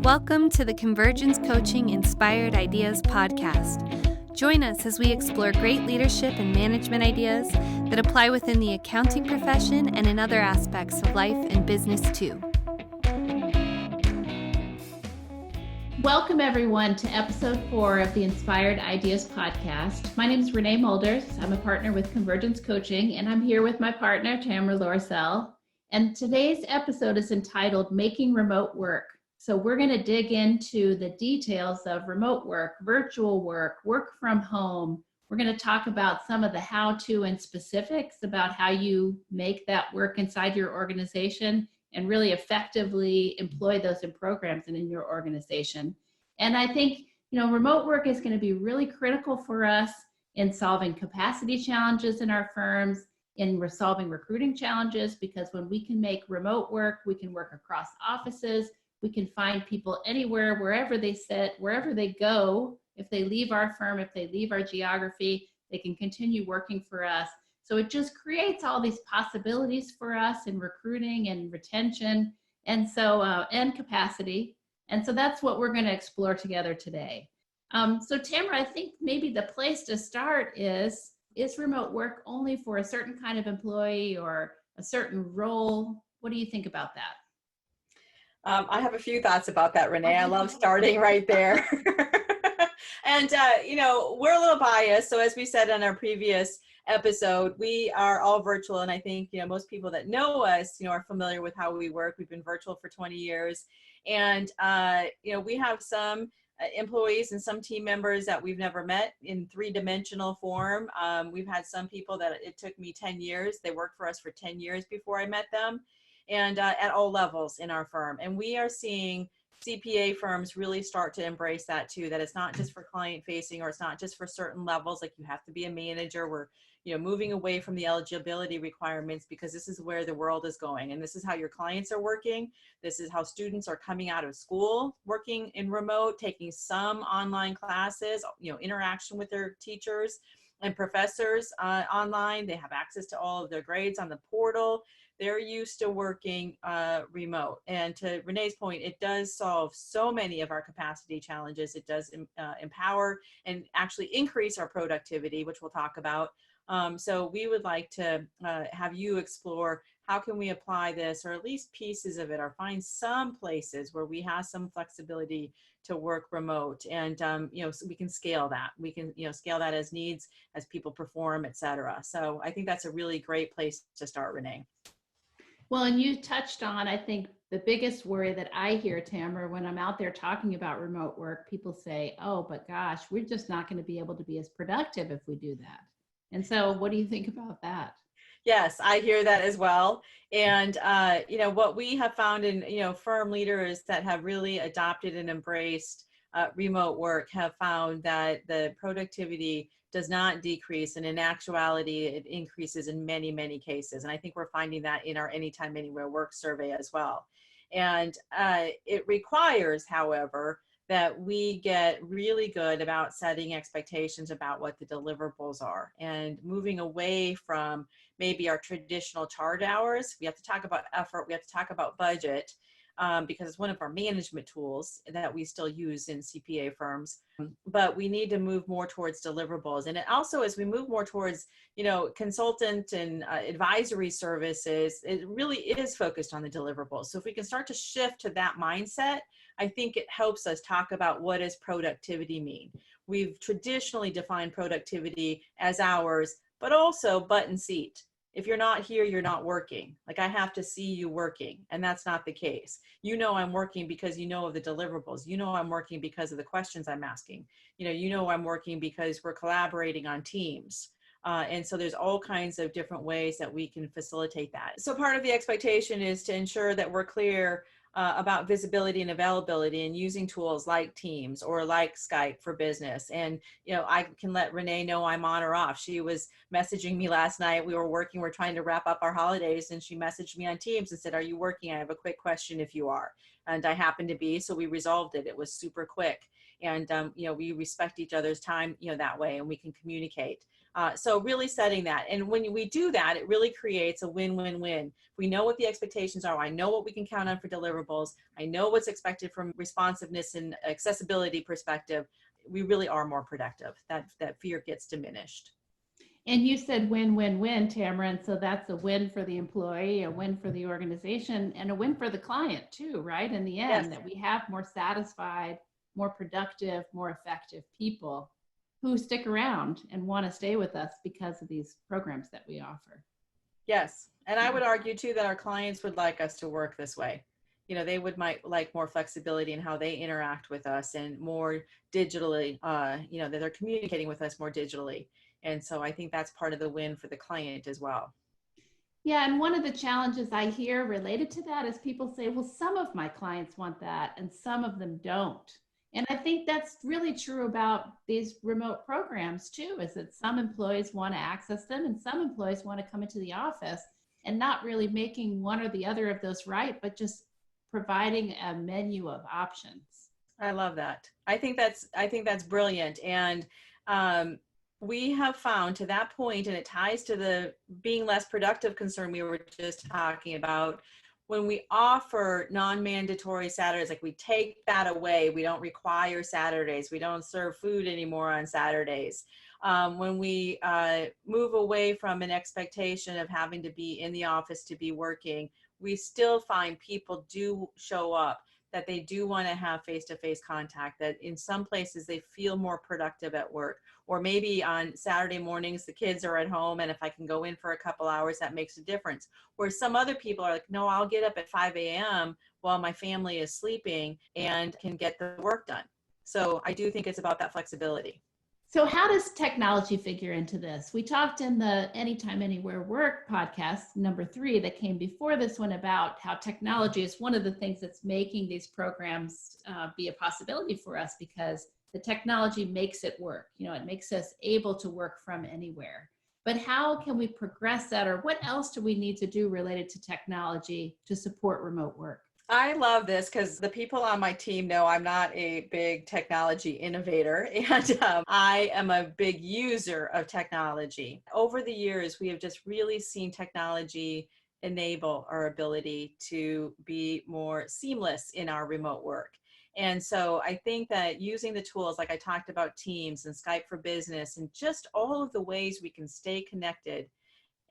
Welcome to the Convergence Coaching Inspired Ideas podcast. Join us as we explore great leadership and management ideas that apply within the accounting profession and in other aspects of life and business too. Welcome everyone to episode 4 of the Inspired Ideas podcast. My name is Renee and Moelders. I'm a partner with Convergence Coaching, and I'm here with my partner, Tamera Loerzel. And today's episode is entitled Making Remote Work. So we're going to dig into the details of remote work, virtual work, work from home. We're going to talk about some of the how-to and specifics about how you make that work inside your organization and really effectively employ those in programs and in your organization. And I think, remote work is going to be really critical for us in solving capacity challenges in our firms, in resolving recruiting challenges, because when we can make remote work, we can work across offices. We can find people anywhere, wherever they sit, wherever they go. If they leave our firm, if they leave our geography, they can continue working for us. So it just creates all these possibilities for us in recruiting and retention and capacity. And so that's what we're going to explore together today. So Tamera, I think maybe the place to start is remote work only for a certain kind of employee or a certain role? What do you think about that? I have a few thoughts about that, Renee. I love starting right there. And, we're a little biased. So as we said in our previous episode, we are all virtual. And I think, most people that know us, are familiar with how we work. We've been virtual for 20 years. And, we have some employees and some team members that we've never met in three-dimensional form. We've had some people that it took me 10 years. They worked for us for 10 years before I met them. And at all levels in our firm. And we are seeing CPA firms really start to embrace that too, that it's not just for client facing, or it's not just for certain levels, like you have to be a manager. We're moving away from the eligibility requirements, because this is where the world is going. And this is how your clients are working. This is how students are coming out of school, working in remote, taking some online classes, interaction with their teachers and professors online. They have access to all of their grades on the portal. They're used to working remote. And to Renee's point, it does solve so many of our capacity challenges. It does empower and actually increase our productivity, which we'll talk about. So we would like to have you explore how can we apply this, or at least pieces of it, or find some places where we have some flexibility to work remote. And, so we can scale that. We can, scale that as needs, as people perform, et cetera. So I think that's a really great place to start, Renee. Well, and you touched on, I think, the biggest worry that I hear, Tamera, when I'm out there talking about remote work, people say, oh, but gosh, we're just not going to be able to be as productive if we do that. And so what do you think about that? Yes, I hear that as well. And, what we have found in, firm leaders that have really adopted and embraced remote work have found that the productivity does not decrease, and in actuality, it increases in many, many cases. And I think we're finding that in our Anytime, Anywhere work survey as well. And it requires, however, that we get really good about setting expectations about what the deliverables are, and moving away from maybe our traditional charge hours. We have to talk about effort. We have to talk about budget. Because it's one of our management tools that we still use in CPA firms, but we need to move more towards deliverables. And it also, as we move more towards, consultant and advisory services, it really is focused on the deliverables. So if we can start to shift to that mindset, I think it helps us talk about what does productivity mean. We've traditionally defined productivity as hours, but also butt and seat. If you're not here, you're not working. Like, I have to see you working, and that's not the case. I'm working because of the deliverables. I'm working because of the questions I'm asking. I'm working because we're collaborating on teams. And so there's all kinds of different ways that we can facilitate that. So part of the expectation is to ensure that we're clear about visibility and availability, and using tools like Teams or like Skype for business. And, I can let Renee know I'm on or off. She was messaging me last night. We're trying to wrap up our holidays, and she messaged me on Teams and said, are you working? I have a quick question if you are. And I happened to be, so we resolved it. It was super quick. And, we respect each other's time, that way, and we can communicate. So really setting that. And when we do that, it really creates a win-win-win. We know what the expectations are. I know what we can count on for deliverables. I know what's expected from responsiveness and accessibility perspective. We really are more productive. That fear gets diminished. And you said win, win, win, Tamara. And so that's a win for the employee, a win for the organization, and a win for the client too, right? In the end, Yes. that we have more satisfied, more productive, more effective people who stick around and want to stay with us because of these programs that we offer. Yes. And I would argue too that our clients would like us to work this way. They might like more flexibility in how they interact with us and more digitally, that they're communicating with us more digitally. And so I think that's part of the win for the client as well. Yeah, and one of the challenges I hear related to that is people say, well, some of my clients want that and some of them don't. And I think that's really true about these remote programs too, is that some employees want to access them and some employees want to come into the office, and not really making one or the other of those right, but just providing a menu of options. I love that. I think that's brilliant. And we have found to that point, and it ties to the being less productive concern we were just talking about, when we offer non-mandatory Saturdays, like we take that away, we don't require Saturdays, we don't serve food anymore on Saturdays. When we move away from an expectation of having to be in the office to be working, we still find people do show up, that they do want to have face-to-face contact, that in some places they feel more productive at work. Or maybe on Saturday mornings, the kids are at home, and if I can go in for a couple hours, that makes a difference. Where some other people are like, no, I'll get up at 5 a.m. while my family is sleeping and can get the work done. So I do think it's about that flexibility. So how does technology figure into this? We talked in the Anytime, Anywhere Work podcast, number 3, that came before this one, about how technology is one of the things that's making these programs be a possibility for us, because the technology makes it work. It makes us able to work from anywhere. But how can we progress that, or what else do we need to do related to technology to support remote work? I love this because the people on my team know I'm not a big technology innovator, and I am a big user of technology. Over the years, we have just really seen technology enable our ability to be more seamless in our remote work. And so I think that using the tools, like I talked about Teams and Skype for Business, and just all of the ways we can stay connected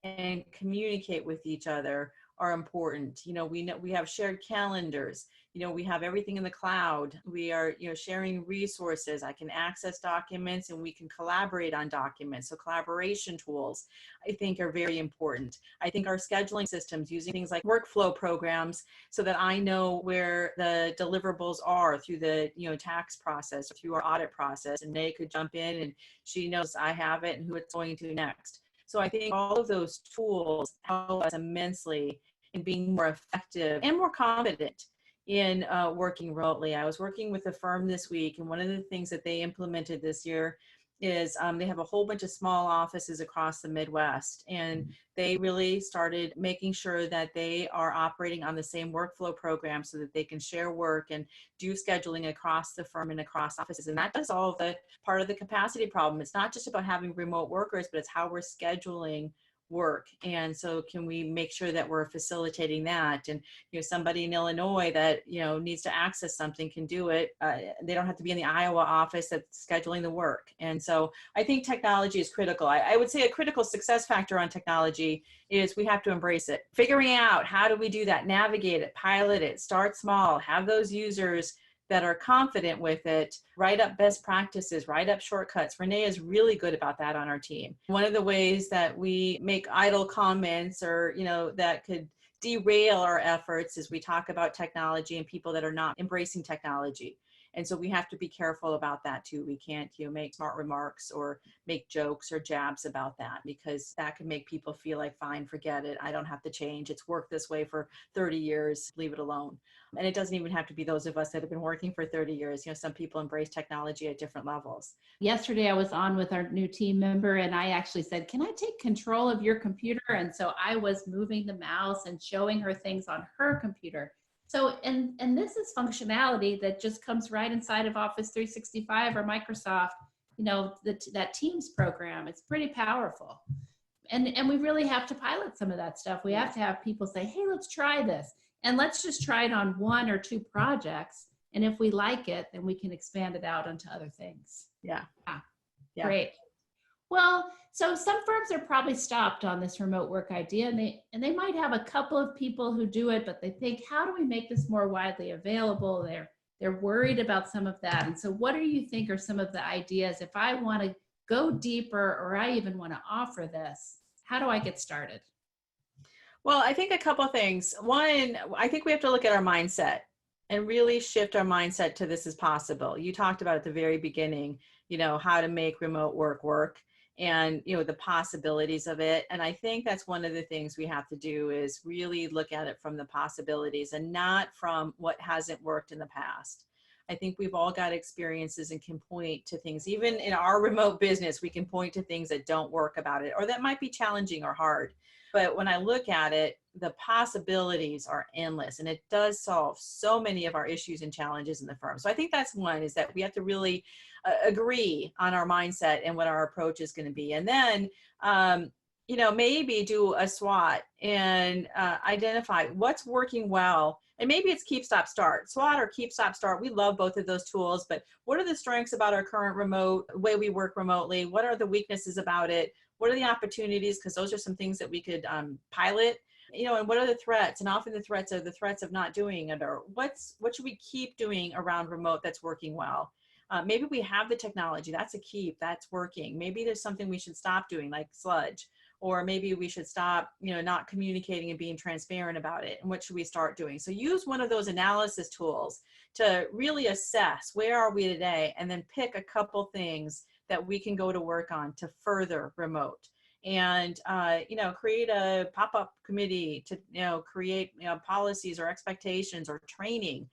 and communicate with each other are important. We have shared calendars, we have everything in the cloud. We are, sharing resources. I can access documents and we can collaborate on documents. So collaboration tools, I think, are very important. I think our scheduling systems, using things like workflow programs so that I know where the deliverables are through the, tax process, through our audit process, and they could jump in and she knows I have it and who it's going to next. So I think all of those tools help us immensely in being more effective and more confident in working remotely. I was working with a firm this week, and one of the things that they implemented this year is they have a whole bunch of small offices across the Midwest, and they really started making sure that they are operating on the same workflow program so that they can share work and do scheduling across the firm and across offices. And that does solve the part of the capacity problem. It's not just about having remote workers, but it's how we're scheduling work. And so can we make sure that we're facilitating that? And somebody in Illinois that needs to access something can do it. They don't have to be in the Iowa office that's scheduling the work. And so I think technology is critical. I would say a critical success factor on technology is we have to embrace it. Figuring out how do we do that, navigate it, pilot it, start small, have those users that are confident with it, write up best practices, write up shortcuts. Renee is really good about that on our team. One of the ways that we make idle comments or, that could derail our efforts is we talk about technology and people that are not embracing technology. And so we have to be careful about that too. We can't, make smart remarks or make jokes or jabs about that, because that could make people feel like, fine, forget it. I don't have to change. It's worked this way for 30 years. Leave it alone. And it doesn't even have to be those of us that have been working for 30 years. Some people embrace technology at different levels. Yesterday, I was on with our new team member, and I actually said, can I take control of your computer? And so I was moving the mouse and showing her things on her computer. So, and this is functionality that just comes right inside of Office 365 or Microsoft. that Teams program. It's pretty powerful. And we really have to pilot some of that stuff. We have to have people say, hey, let's try this. And let's just try it on 1 or 2 projects. And if we like it, then we can expand it out onto other things. Yeah. Great. Well, so some firms are probably stopped on this remote work idea, and they might have a couple of people who do it, but they think, how do we make this more widely available? They're worried about some of that. And so what do you think are some of the ideas? If I want to go deeper, or I even want to offer this, how do I get started? Well, I think a couple of things. One, I think we have to look at our mindset and really shift our mindset to this is possible. You talked about at the very beginning, how to make remote work and, the possibilities of it. And I think that's one of the things we have to do is really look at it from the possibilities and not from what hasn't worked in the past. I think we've all got experiences and can point to things, even in our remote business, we can point to things that don't work about it or that might be challenging or hard. But when I look at it, the possibilities are endless, and it does solve so many of our issues and challenges in the firm. So I think that's one, is that we have to really agree on our mindset and what our approach is going to be. And then, maybe do a SWOT and identify what's working well. And maybe it's keep, stop, start. SWOT or keep, stop, start. We love both of those tools, but what are the strengths about our current remote way we work remotely? What are the weaknesses about it? What are the opportunities? Because those are some things that we could pilot, and what are the threats? And often the threats are the threats of not doing it, or what should we keep doing around remote that's working well? Maybe we have the technology, that's a keep, that's working. Maybe there's something we should stop doing, like sludge, or maybe we should stop, not communicating and being transparent about it. And what should we start doing? So use one of those analysis tools to really assess where are we today, and then pick a couple things that we can go to work on to further remote. And, create a pop-up committee to, create, policies or expectations or training.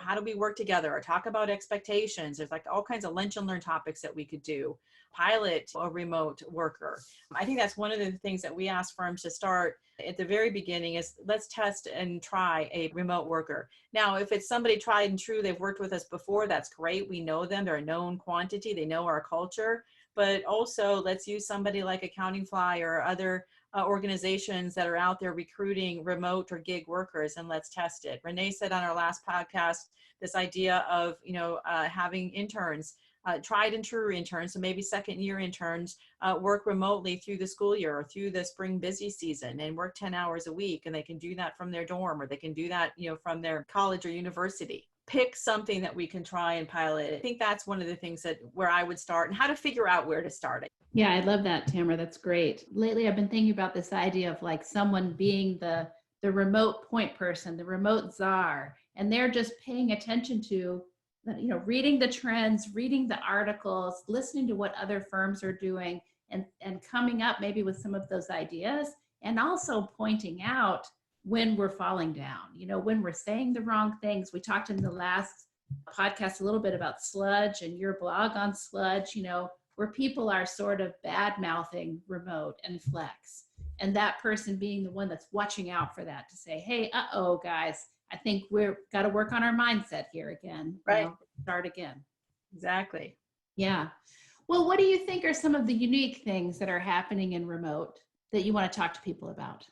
How do we work together or talk about expectations? There's like all kinds of lunch and learn topics that we could do. Pilot a remote worker. I think that's one of the things that we ask firms to start at the very beginning is let's test and try a remote worker. Now, if it's somebody tried and true, they've worked with us before, that's great. We know them, they're a known quantity, they know our culture, but also let's use somebody like Accounting Fly or other organizations that are out there recruiting remote or gig workers, and let's test it. Renee said on our last podcast, this idea of, having interns, tried and true interns, so maybe second year interns, work remotely through the school year or through the spring busy season and work 10 hours a week. And they can do that from their dorm, or they can do that, from their college or university. Pick something that we can try and pilot. I think that's one of the things where I would start, and how to figure out where to start it. Yeah, I love that, Tamara. That's great. Lately, I've been thinking about this idea of like someone being the remote point person, the remote czar, and they're just paying attention to, reading the trends, reading the articles, listening to what other firms are doing, and coming up maybe with some of those ideas, and also pointing out when we're falling down, when we're saying the wrong things. We talked in the last podcast a little bit about sludge and your blog on sludge, where people are sort of bad-mouthing remote and flex. And that person being the one that's watching out for that to say, hey, guys, I think we've got to work on our mindset here again. Right. Start again. Exactly. Yeah. Well, what do you think are some of the unique things that are happening in remote that you want to talk to people about?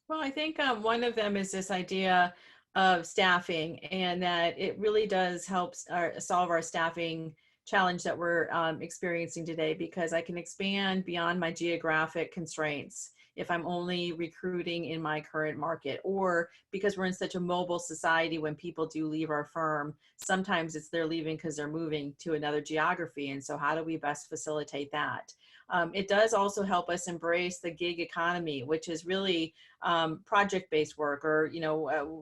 Well, I think one of them is this idea of staffing, and that it really does help solve our staffing challenge that we're experiencing today, because I can expand beyond my geographic constraints if I'm only recruiting in my current market, or because we're in such a mobile society, when people do leave our firm, sometimes they're leaving because they're moving to another geography. And so how do we best facilitate that? It does also help us embrace the gig economy, which is really project-based work, or,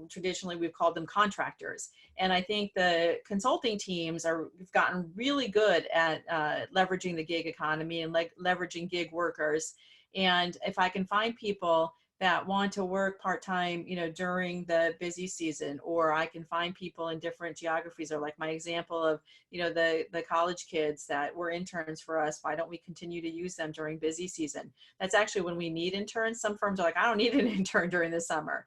traditionally we've called them contractors. And I think the consulting teams have gotten really good at leveraging the gig economy and leveraging gig workers. And if I can find people that want to work part-time, during the busy season, or I can find people in different geographies, or like my example of, the college kids that were interns for us. Why don't we continue to use them during busy season? That's actually when we need interns. Some firms are like, I don't need an intern during the summer.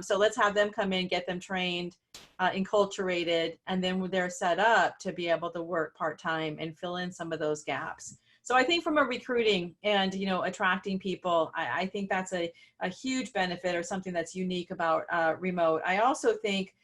So let's have them come in, get them trained, enculturated, and then they're set up to be able to work part-time and fill in some of those gaps. So I think from a recruiting and, attracting people, I think that's a huge benefit, or something that's unique about remote. I also think,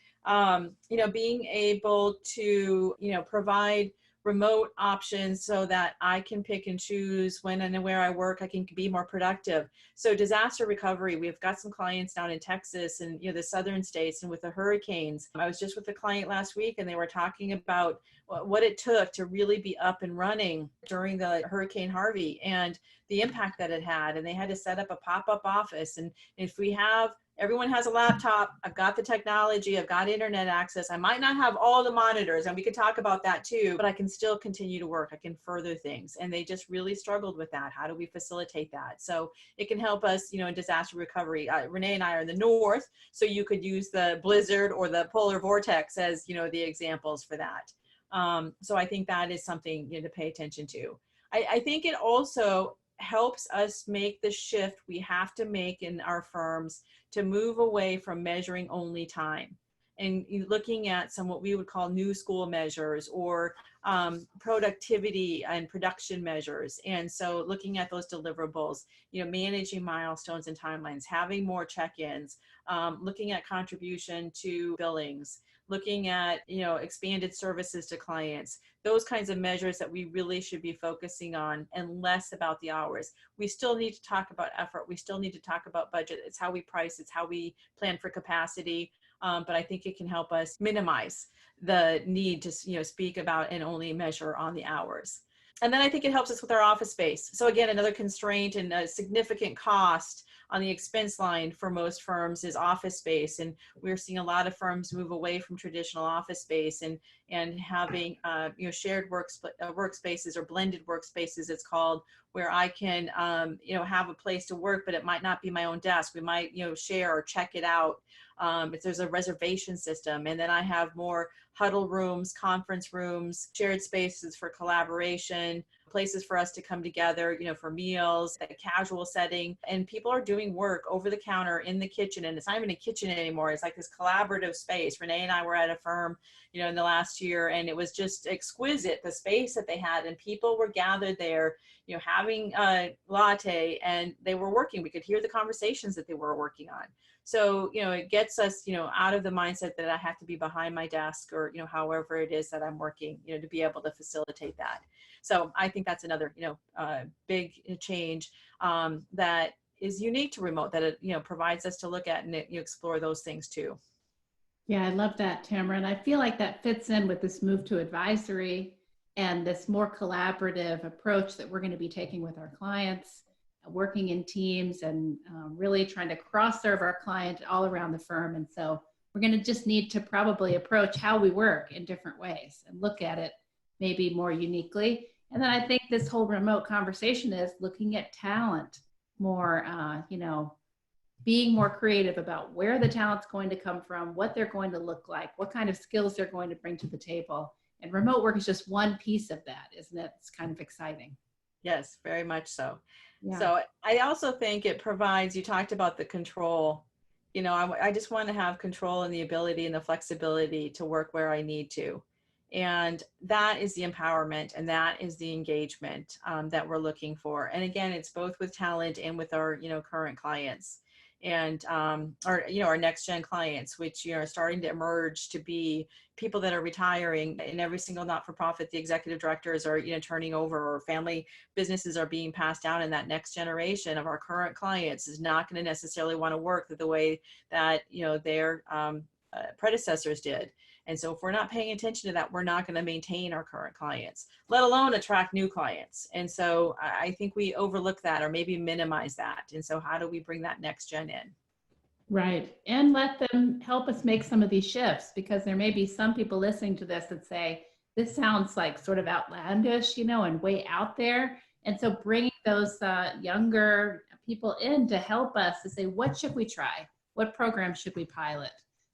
being able to, provide remote options so that I can pick and choose when and where I work, I can be more productive. So disaster recovery, we've got some clients down in Texas and, the southern states, and with the hurricanes. I was just with a client last week, and they were talking about what it took to really be up and running during the Hurricane Harvey and the impact that it had. And they had to set up a pop-up office. And if everyone has a laptop, I've got the technology, I've got internet access. I might not have all the monitors, and we could talk about that too, but I can still continue to work. I can further things. And they just really struggled with that. How do we facilitate that? So it can help us, in disaster recovery. Renee and I are in the north, so you could use the blizzard or the polar vortex as, the examples for that. So I think that is something, to pay attention to. I think it also helps us make the shift we have to make in our firms to move away from measuring only time and looking at some what we would call new school measures, or productivity and production measures. And so looking at those deliverables, managing milestones and timelines, having more check-ins, looking at contribution to billings, looking at, expanded services to clients, those kinds of measures that we really should be focusing on, and less about the hours. We still need to talk about effort. We still need to talk about budget. It's how we price. It's how we plan for capacity. But I think it can help us minimize the need to, speak about and only measure on the hours. And then I think it helps us with our office space. So again, another constraint and a significant cost on the expense line for most firms is office space. And we're seeing a lot of firms move away from traditional office space and having, shared workspaces, or blended workspaces, it's called, where I can, have a place to work, but it might not be my own desk. We might, share or check it out. If there's a reservation system, and then I have more huddle rooms, conference rooms, shared spaces for collaboration, places for us to come together, for meals, a casual setting. And people are doing work over the counter in the kitchen, and it's not even a kitchen anymore. It's like this collaborative space. Renee and I were at a firm, in the last year, and it was just exquisite, the space that they had, and people were gathered there, having a latte, and they were working. We could hear the conversations that they were working on. So, it gets us, out of the mindset that I have to be behind my desk, or, however it is that I'm working, to be able to facilitate that. So I think that's another, big change that is unique to remote, that it, provides us to look at and explore those things too. Yeah, I love that, Tamara. And I feel like that fits in with this move to advisory and this more collaborative approach that we're going to be taking with our clients, working in teams, and really trying to cross-serve our client all around the firm. And so we're going to just need to probably approach how we work in different ways and look at it maybe more uniquely. And then I think this whole remote conversation is looking at talent more, being more creative about where the talent's going to come from, what they're going to look like, what kind of skills they're going to bring to the table. And remote work is just one piece of that, isn't it? It's kind of exciting. Yes, very much so. Yeah. So I also think it provides, you talked about the control, I just want to have control and the ability and the flexibility to work where I need to. And that is the empowerment, and that is the engagement that we're looking for. And again, it's both with talent and with our, current clients, and our next gen clients, which are starting to emerge to be people that are retiring. In every single not-for-profit, the executive directors are turning over, or family businesses are being passed down, and that next generation of our current clients is not going to necessarily want to work the way that their predecessors did. And so if we're not paying attention to that, we're not going to maintain our current clients, let alone attract new clients. And so I think we overlook that, or maybe minimize that. And so how do we bring that next gen in? Right. And let them help us make some of these shifts, because there may be some people listening to this that say, this sounds like sort of outlandish, and way out there. And so bringing those younger people in to help us to say, what should we try? What program should we pilot?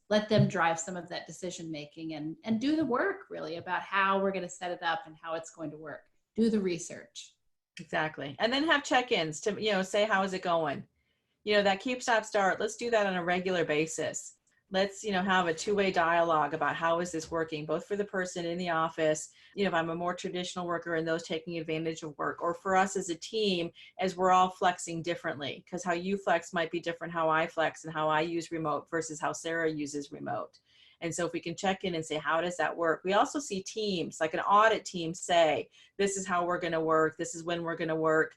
Let them drive some of that decision making and do the work really about how we're going to set it up and how it's going to work. Do the research. Exactly. And then have check-ins to, say, how is it going? That keep, stop, start. Let's do that on a regular basis. Let's, have a two-way dialogue about how is this working, both for the person in the office, if I'm a more traditional worker and those taking advantage of work, or for us as a team, as we're all flexing differently, because how you flex might be different how I flex and how I use remote versus how Sarah uses remote. And so if we can check in and say, how does that work? We also see teams, like an audit team, say, this is how we're going to work. This is when we're going to work.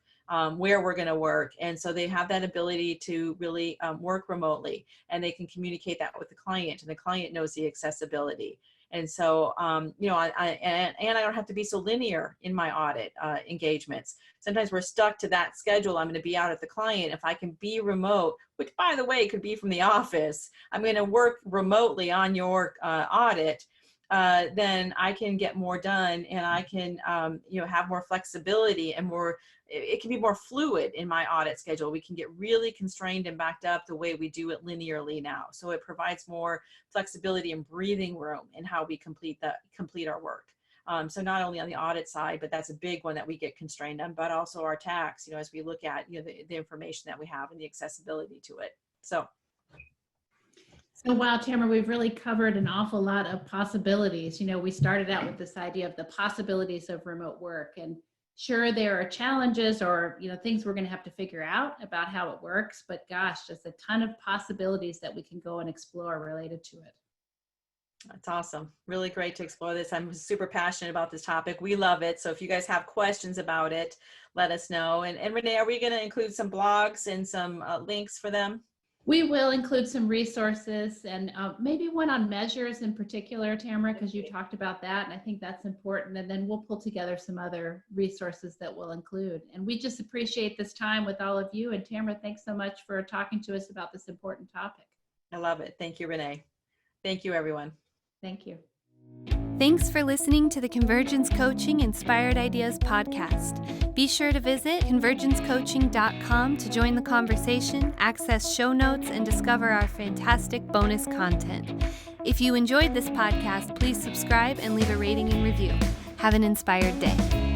Where we're going to work. And so they have that ability to really work remotely, and they can communicate that with the client, and the client knows the accessibility. And so, I don't have to be so linear in my audit engagements. Sometimes we're stuck to that schedule. I'm going to be out at the client. If I can be remote, which by the way, could be from the office, I'm going to work remotely on your audit. Then I can get more done, and I can, have more flexibility and it can be more fluid in my audit schedule. We can get really constrained and backed up the way we do it linearly now. So it provides more flexibility and breathing room in how we complete our work. So not only on the audit side, but that's a big one that we get constrained on, but also our tax, as we look at, the information that we have and the accessibility to it. So wow, Tamara, we've really covered an awful lot of possibilities. We started out with this idea of the possibilities of remote work, and sure, there are challenges or, things we're going to have to figure out about how it works, but gosh, just a ton of possibilities that we can go and explore related to it. That's awesome. Really great to explore this. I'm super passionate about this topic. We love it. So if you guys have questions about it, let us know. And Renee, are we going to include some blogs and some links for them? We will include some resources, and maybe one on measures in particular, Tamara, because you talked about that, and I think that's important. And then we'll pull together some other resources that we'll include. And we just appreciate this time with all of you. And Tamara, thanks so much for talking to us about this important topic. I love it. Thank you, Renee. Thank you, everyone. Thank you. Thanks for listening to the Convergence Coaching Inspired Ideas podcast. Be sure to visit convergencecoaching.com to join the conversation, access show notes, and discover our fantastic bonus content. If you enjoyed this podcast, please subscribe and leave a rating and review. Have an inspired day.